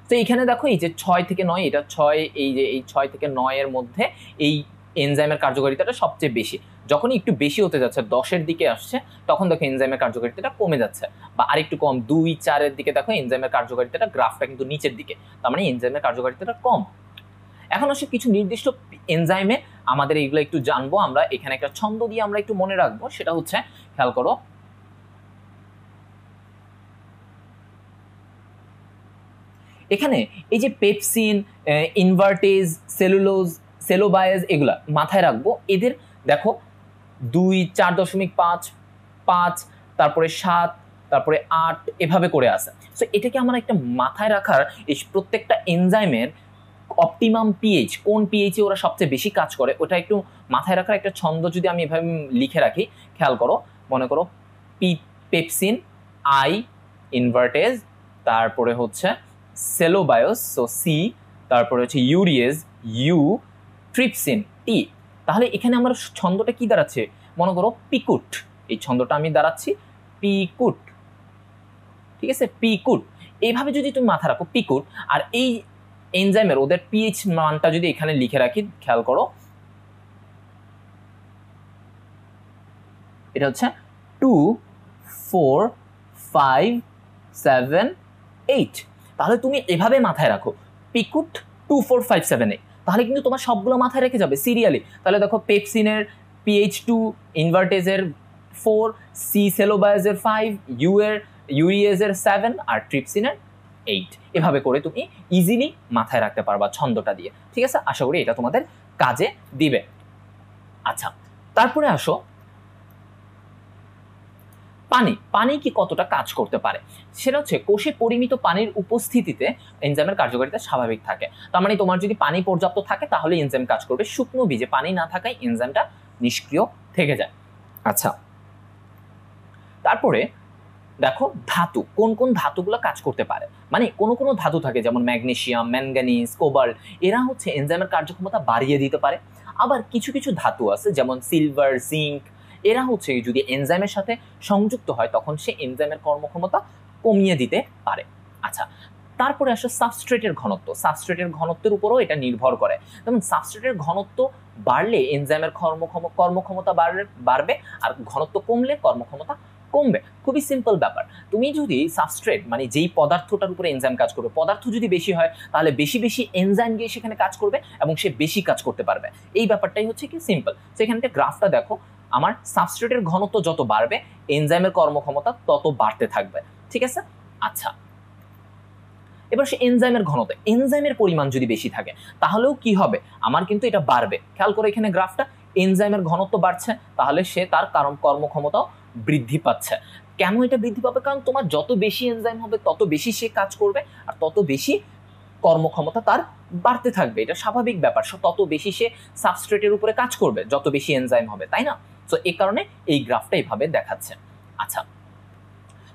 তো এখানে দেখো এই যে 6 থেকে 9, এটা 6, এই যে এই 6 থেকে 9 এর মধ্যে এই এনজাইমের কার্যকারিতাটা সবচেয়ে বেশি। যখনই একটু বেশি হতে যাচ্ছে, 10-এর দিকে আসছে, তখন দেখো এনজাইমের কার্যকারিতাটা কমে যাচ্ছে, বা আরেকটু কম 2-4-এর দিকে দেখো এনজাইমের কার্যকারিতাটা, গ্রাফটা কিন্তু নিচের দিকে, তার মানে এনজাইমের কার্যকারিতাটা কম। এখন আসলে কিছু নির্দিষ্ট এনজাইমে আমাদের এইগুলো একটু জানবো আমরা। এখানে একটা ছন্দ দিয়ে আমরা একটু মনে রাখবো, সেটা হচ্ছে, খেয়াল করো, এখানে এই যে পেপসিন, ইনভার্টেজ, সেলুলোজ, সেলোবায়েজ, এগুলা মাথায় রাখবো। এদের দেখো 2, 4.5, 5, তারপরে 7, তারপরে 8 এভাবে করে আছে। সো এটাকে আমার একটা মাথায় রাখার, এই প্রত্যেকটা এনজাইমের অপটিমাম পিএইচ, কোন পিএইচে ওরা সবচেয়ে বেশি কাজ করে, ওটা একটু মাথায় রাখার একটা ছন্দ যদি আমি এভাবে লিখে রাখি, খেয়াল করো, মনে করো পেপসিন, আই, ইনভার্টেজ, তারপরে হচ্ছে সেলোবায়োস, সো সি, তারপরে হচ্ছে ইউরিয়েজ, ইউ, ট্রিপসিন, টি। তাহলে এখানে আমার ছন্দটা কি দাঁড়াচ্ছে, মনে করো পিকুট, এই ছন্দটা আমি দাঁড়াচ্ছি পিকুট, ঠিক আছে, পিকুট। এইভাবে যদি তুমি মাথা রাখো পিকুট, আর এই এনজাইমের ওদের পিএইচ মানটা যদি এখানে লিখে রাখি, খেয়াল করো, এটা হচ্ছে 2, 4, 5, 7, 8। তাহলে তুমি এভাবে মাথায় রাখো পিকুট 2, 4, 5, 7, 8, তাহলে কিন্তু তোমার সবগুলো মাথায় রেখে যাবে সিরিয়ালি। তাহলে দেখো পেপসিনের পিএইচ 2, ইনভার্টেজের 4, সি সেলোবায়াজের 5, ইউরিয়েজের 7, আর ট্রিপসিনের 8। এভাবে করে তুমি ইজিলি মাথায় রাখতে পারবা ছন্দটা দিয়ে, ঠিক আছে। আশা করি এটা তোমাদের কাজে দিবে। আচ্ছা, তারপরে আসো পানি কি কতটা কাজ করতে পারে, সেটা হচ্ছে কোষে পরিমিত পানির উপস্থিতিতে এনজাইমের কার্যকারিতা স্বাভাবিক থাকে। তার মানে তোমার যদি পানি পর্যাপ্ত থাকে তাহলে এনজাইম কাজ করবে, শুকনো বীজে পানি না থাকায় এনজাইমটা নিষ্ক্রিয় থেকে যায়। আচ্ছা, তারপরে দেখো ধাতু, কোন কোন ধাতুগুলো কাজ করতে পারে। মানে কোনো ধাতু থাকে যেমন ম্যাগনেসিয়াম, ম্যাঙ্গানিজ, কোবাল্ট, এরা হচ্ছে এনজাইমের কার্যক্ষমতা বাড়িয়ে দিতে পারে। আবার কিছু কিছু ধাতু আছে যেমন সিলভার, জিঙ্ক, এরা হচ্ছে যদি এনজাইমের সাথে সংযুক্ত হয় তখন সে এনজাইমের কর্মক্ষমতা কমিয়ে দিতে পারে। আচ্ছা, তারপরে আসে সাবস্ট্রেটের ঘনত্ব। সাবস্ট্রেটের ঘনত্বের উপরও এটা নির্ভর করে। যেমন সাবস্ট্রেটের ঘনত্ব বাড়লে এনজাইমের কর্মক্ষমতা বাড়বে, আর ঘনত্ব কমলে কর্মক্ষমতা কমবে। খুবই সিম্পল ব্যাপার। তুমি যদি সাবস্ট্রেট মানে যেই পদার্থটার উপরে এনজাইম কাজ করবে, পদার্থ যদি বেশি হয় তাহলে বেশি বেশি এনজাইম গিয়ে সেখানে কাজ করবে এবং সে বেশি কাজ করতে পারবে। এই ব্যাপারটাই হচ্ছে কি সিম্পল। সেখানটা গ্রাফটা দেখো, আমার সাবস্ট্রেটের ঘনত্ব যত বাড়বে এনজাইমের কর্মক্ষমতা তত বাড়তে থাকবে, ঠিক আছে। আচ্ছা, এবার সে এনজাইমের ঘনত্ব, এনজাইমের পরিমাণ যদি বেশি থাকে তাহলেও কি হবে, আমার কিন্তু এটা বাড়বে। খেয়াল করে এখানে গ্রাফটা, এনজাইমের ঘনত্ব বাড়ছে তাহলে সে তার কর্মক্ষমতাও বৃদ্ধি পাচ্ছে। কেন এটা বৃদ্ধি পাবে? কারণ তোমার যত বেশি এনজাইম হবে তত বেশি সে কাজ করবে আর তত বেশি কর্মক্ষমতা তার বাড়তে থাকবে। এটা স্বাভাবিক ব্যাপার, তত বেশি সে সাবস্ট্রেটের উপরে কাজ করবে যত বেশি এনজাইম হবে, তাই না? তো এই কারণে এই গ্রাফটা এইভাবে দেখাচ্ছে। আচ্ছা,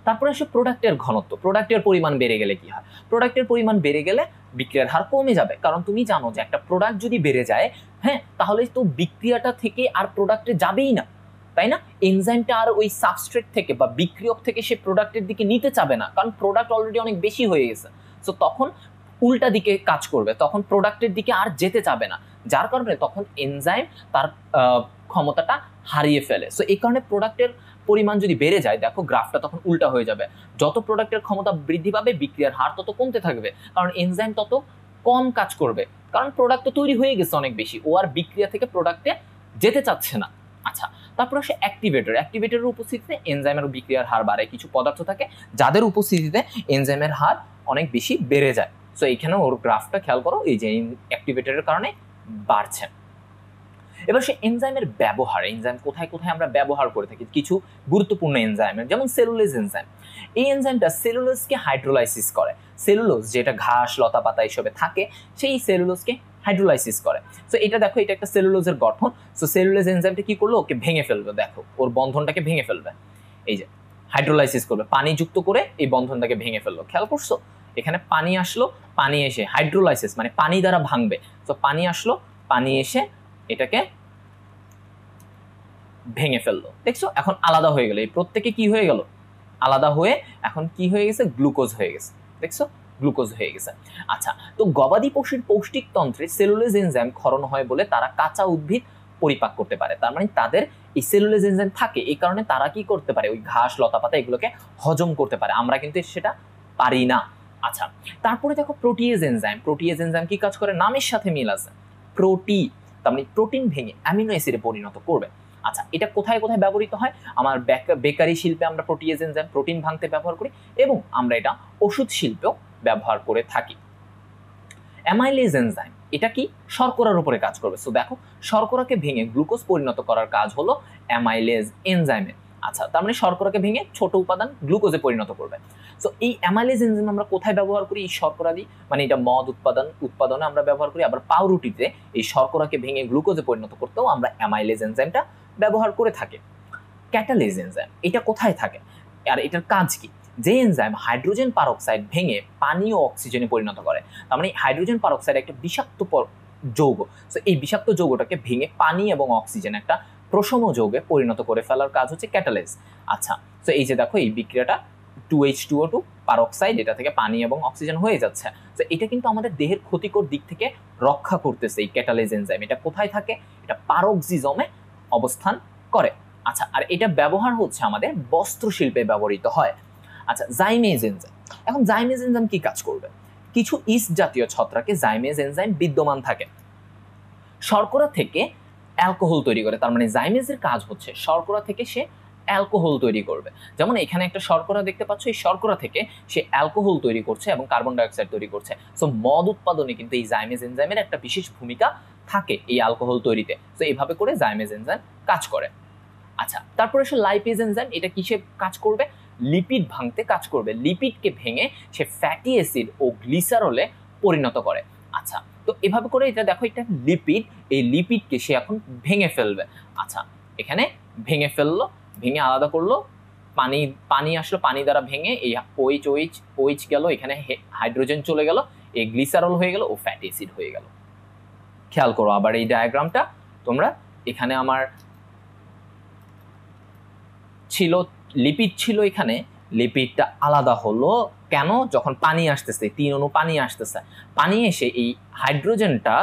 তারপরে আসে প্রোডাক্টের ঘনত্ব। প্রোডাক্টের পরিমাণ বেড়ে গেলে কি হয়? প্রোডাক্টের পরিমাণ বেড়ে গেলে বিক্রিয়ার হার কমে যাবে, কারণ তুমি জানো যে একটা প্রোডাক্ট যদি বেড়ে যায়, হ্যাঁ, তাহলে তো বিক্রিয়াটা থেকে আর প্রোডাক্টে যাবেই না, তাই না? এনজাইমটা আর ওই সাবস্ট্রেট থেকে বা বিক্রিয়ক থেকে সে প্রোডাক্টের দিকে নিতে চাবে না, কারণ প্রোডাক্ট অলরেডি অনেক বেশি হয়ে গেছে। সো তখন উল্টা দিকে কাজ করবে, তখন প্রোডাক্টের দিকে আর যেতে চাবে না, যার কারণে তখন এনজাইম তার ক্ষমতাটা হারিয়ে ফেলে। সো এই কারণে প্রোডাক্টের পরিমাণ যদি বেড়ে যায়, দেখো গ্রাফটা তখন উল্টা হয়ে যাবে। যত প্রোডাক্টের ক্ষমতা বৃদ্ধি পাবে, বিক্রিয়ার হার তত কমতে থাকবে, কারণ এনজাইম তত কম কাজ করবে, কারণ প্রোডাক্ট তো তৈরি হয়ে গেছে অনেক বেশি, ও আর বিক্রিয়া থেকে প্রোডাক্টে যেতে চাচ্ছে না। আচ্ছা, তারপর আসে অ্যাক্টিভেটর। অ্যাক্টিভেটরের উপস্থিতিতে এনজাইমের বিক্রিয়ার হার বাড়ে। কিছু পদার্থ থাকে যাদের উপস্থিতিতে এনজাইমের হার অনেক বেশি বেড়ে যায়। সো এইখানে ওর গ্রাফটা খেয়াল করো, এই যে অ্যাক্টিভেটরের কারণে বাড়ছে। এবার সে এনজাইমের ব্যবহার, এনজাইম কোথায় কোথায় আমরা ব্যবহার করে থাকি, কিছু গুরুত্বপূর্ণ এনজাইমের, যেমন সেলুলোজ এনজাইম। এই এনজাইমটা সেলুলোজকে হাইড্রোলাইসিস করে। সেলুলোজ যেটা ঘাস লতা পাতা এসবে থাকে, সেই সেলুলোজকে হাইড্রোলাইসিস করে। সো এটা দেখো, এটা একটা সেলুলোজের গঠন। সো সেলুলোজ এনজাইমটা কি করলো, ওকে ভেঙে ফেলবে, দেখো ওর বন্ধনটাকে ভেঙে ফেলবে, এই যে হাইড্রোলাইসিস করবে, পানি যুক্ত করে এই বন্ধনটাকে ভেঙে ফেললো। খেয়াল করছো, এখানে পানি আসলো, পানি এসে হাইড্রোলাইসিস মানে পানি দ্বারা ভাঙবে। তো পানি আসলো, পানি এসে এটাকে ভেঙে ফেললো, দেখছো এখন আলাদা হয়ে গেল। এই প্রত্যেকে কি হয়ে গেল, আলাদা হয়ে এখন কি হয়ে গেছে, গ্লুকোজ হয়ে গেছে, দেখছো গ্লুকোজ হয়ে গেছে। আচ্ছা, তো গবাদি পশুর পৌষ্টিক তন্ত্রে সেলুলোজ এনজাইম ক্ষরণ হয় বলে তারা কাঁচা উদ্ভিদ পরিপাক করতে পারে। তার মানে তাদের এই সেলুলোজ এনজাইম থাকে, এই কারণে তারা কি করতে পারে, ওই ঘাস লতা পাতা এগুলোকে হজম করতে পারে, আমরা কিন্তু সেটা পারি না। আচ্ছা, তারপরে দেখো প্রোটিয়েজ এনজাইম। প্রোটিয়েজ এনজাইম কি কাজ করে, নামের সাথে মিল আছে, প্রোটি, তার মানে প্রোটিন ভেঙে অ্যামিনো অ্যাসিডে পরিণত করবে। আচ্ছা, এটা কোথায় কোথায় ব্যবহৃত হয়? আমার বেকারি শিল্পে আমরা প্রোটিয়েজ এনজাইম প্রোটিন ভাঙতে ব্যবহার করি, এবং আমরা এটা ওষুধ শিল্পেও ব্যবহার করে থাকি। অ্যামাইলেজ এনজাইম, এটা কি শর্করার উপরে কাজ করবে। সো দেখো, শর্করাকে ভেঙে গ্লুকোজ পরিণত করার কাজ হলো অ্যামাইলেজ এনজাইমের। আচ্ছা, তার মানে শর্করাকে ভেঙে ছোট উপাদান গ্লুকোজে পরিণত করবে। সো এই অ্যামাইলেজ এনজাইম আমরা কোথায় ব্যবহার করি, এই শর্করা দিয়ে, মানে এটা মদ উৎপাদনে আমরা ব্যবহার করি। আবার পাউরুটিতে এই শর্করাকে ভেঙে গ্লুকোজে পরিণত করতেও আমরা অ্যামাইলেজ এনজাইমটা ব্যবহার করে থাকে। ক্যাটালেজ এনজাইম, এটা কোথায় থাকে আর এটার কাজ কি? যে এনজাইম হাইড্রোজেন পারক্সাইড ভেঙে পানি ও অক্সিজেনে পরিণত করে। তার মানে হাইড্রোজেন পারক্সাইড একটা বিষাক্ত যৌগ। সো এই বিষাক্ত যৌগটাকে ভেঙে পানি এবং অক্সিজেন একটা প্রশম যৌগে পরিণত করে ফেলার কাজ হচ্ছে ক্যাটালেজ। আচ্ছা, তো এই যে দেখো, এই বিক্রিয়াটা 2H2O2 পারক্সাইড, এটা থেকে পানি এবং অক্সিজেন হয়ে যাচ্ছে। তো এটা কিন্তু আমাদের দেহের ক্ষতিকর দিক থেকে রক্ষা করতেছে এই ক্যাটালেজ এনজাইম। এটা কোথায় থাকে, এটা পারক্সিজমে অবস্থান করে। আচ্ছা, আর এটা ব্যবহার হচ্ছে আমাদের বস্ত্র শিল্পে ব্যবহৃত হয়। আচ্ছা, জাইমেজ এনজাইম। এখন জাইমেজ এনজাইম কি কাজ করবে? কিছু ইস্ট জাতীয় ছত্রাকে জাইমেজ এনজাইম বিদ্যমান থাকে, শর্করা থেকে অ্যালকোহল তৈরি করে। তার মানে জাইমেজের কাজ হচ্ছে শর্করা থেকে সে অ্যালকোহল তৈরি করবে। যেমন এখানে একটা শর্করা দেখতে পাচ্ছ, এই শর্করা থেকে সে অ্যালকোহল তৈরি করছে এবং কার্বন ডাইঅক্সাইড তৈরি করছে। সো মদ উৎপাদনে কিন্তু এই জাইমেজ এনজাইমের একটা বিশেষ ভূমিকা থাকে এই অ্যালকোহল তৈরিতে। সো এইভাবে করে জাইমেজ এনজাইম কাজ করে। আচ্ছা, তারপরে সে লাইপেজ এনজাইম, এটা কিসে কাজ করবে? লিপিড ভাঙতে কাজ করবে। লিপিডকে ভেঙে সে ফ্যাটি অ্যাসিড ও গ্লিসারলে পরিণত করে। আচ্ছা, তো এভাবে করে এটা দেখো, এটা লিপিড, এই লিপিডকে সে এখন ভেঙে ফেলবে। আচ্ছা, এখানে ভেঙে ফেললো, ভেঙে আলাদা করলো, পানি আসলো, পানি দ্বারা ভেঙে এই OH গেল, এখানে হাইড্রোজেন চলে গেল, এই গ্লিসারল হয়ে গেল ও ফ্যাটি অ্যাসিড হয়ে গেল। খেয়াল করো আবার এই ডায়াগ্রামটা তোমরা, এখানে আমার ছিল লিপিড, ছিল এখানে লিপিডটা আলাদা হলো কেন? যখন পানি আসতেছে, 3 অণু পানি আসতেছে, পানি এসে এই হাইড্রোজেনটা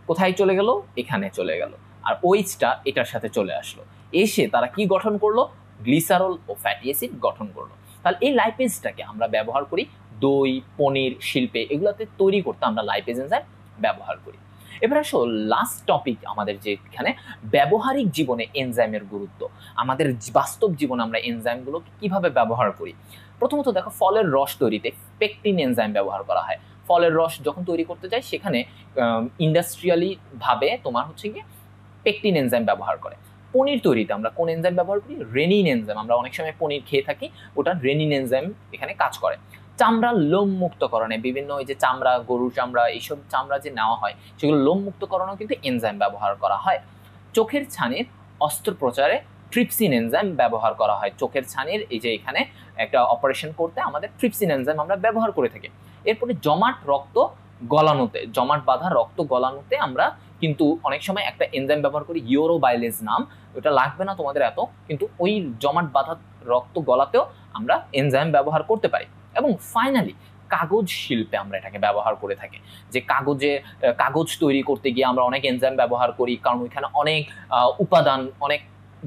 কোথায় চলে গেল, এখানে চলে গেল, আর OHটা এটার সাথে চলে আসলো, এসে তারা কি গঠন করলো, গ্লিসারল ও ফ্যাটি অ্যাসিড গঠন করলো। তাহলে এই লাইপেজটাকে আমরা ব্যবহার করি দই, পনির শিল্পে, এগুলোতে তৈরি করতে আমরা লাইপেজ এনজাইম ব্যবহার করি। এবার আসো লাস্ট টপিক আমাদের, যেখানে ব্যবহারিক জীবনে এনজাইমের গুরুত্ব, আমাদের বাস্তব জীবনে আমরা এনজাইমগুলো কিভাবে ব্যবহার করি। প্রথমত দেখো, ফলের রস তৈরিতে পেকটিন এনজাইম ব্যবহার করা হয়। ফলের রস যখন তৈরি করতে যায়, সেখানে ইন্ডাস্ট্রিয়ালি ভাবে তোমার হচ্ছে গিয়ে পেকটিন এনজাইম ব্যবহার করে। পনির তৈরিতে আমরা কোন এনজাইম ব্যবহার করি? Renin enzyme. আমরা অনেক সময় পনির খেয়ে থাকি, ওটা রেনিন এনজাইম এখানে কাজ করে। চামড়া লোম মুক্তকরণে, বিভিন্ন ওই যে চামড়া, গরুর চামড়া, এইসব চামড়া যে নেওয়া হয়, সেগুলো লোম মুক্তকরণেও কিন্তু এনজাইম ব্যবহার করা হয়। চোখের ছানির অস্ত্রোপচারে ট্রিপসিন এনজাইম ব্যবহার করা হয় চোখের ছানির এই যে এখানে একটা অপারেশন করতে আমাদের ট্রিপসিন এনজাইম আমরা ব্যবহার করে থাকি। এরপরে জমাট রক্ত গলানোতে, জমাট বাঁধা রক্ত গলানোতে আমরা কিন্তু অনেক সময় একটা এনজাইম ব্যবহার করি, ইউরোবাইলেজ নাম, ওটা লাগবে না তোমাদের এত, কিন্তু ওই জমাট বাঁধা রক্ত গলাতেও আমরা এনজাইম ব্যবহার করতে পারি। এবং ফাইনালি কাগজ শিল্পে আমরা এটাকে ব্যবহার করে থাকি, যে কাগজ তৈরি করতে গিয়ে আমরা অনেক এনজাইম ব্যবহার করি, কারণ ওইখানে অনেক উপাদান, অনেক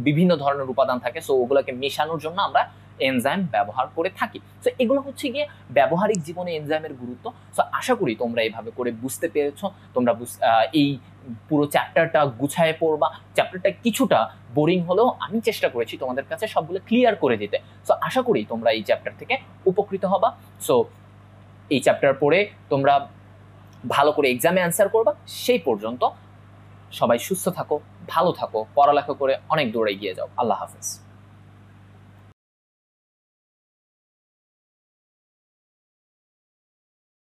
বিভিন্ন ধরনের উপাদান থাকে, সো ওগুলোকে মেশানোর জন্য আমরা এনজাইম ব্যবহার করে থাকি। সো এগুলো হচ্ছে গিয়ে ব্যবহারিক জীবনে এনজাইমের গুরুত্ব। সো আশা করি তোমরা এইভাবে করে বুঝতে পেরেছো, তোমরা এই পুরো চ্যাপ্টারটা গুছায় পড়বা। চ্যাপ্টারটা কিছুটা বোরিং হলেও আমি চেষ্টা করেছি তোমাদের কাছে সবগুলো ক্লিয়ার করে দিতে। সো আশা করি তোমরা এই চ্যাপ্টার থেকে উপকৃত হবা। সো এই চ্যাপ্টার পড়ে তোমরা ভালো করে এক্সামে অ্যান্সার করবা। সেই পর্যন্ত সবাই সুস্থ থাকো, ভালো থাকো, পড়ালেখা করে অনেক দূরে এগিয়ে যাও। আল্লাহ হাফেজ।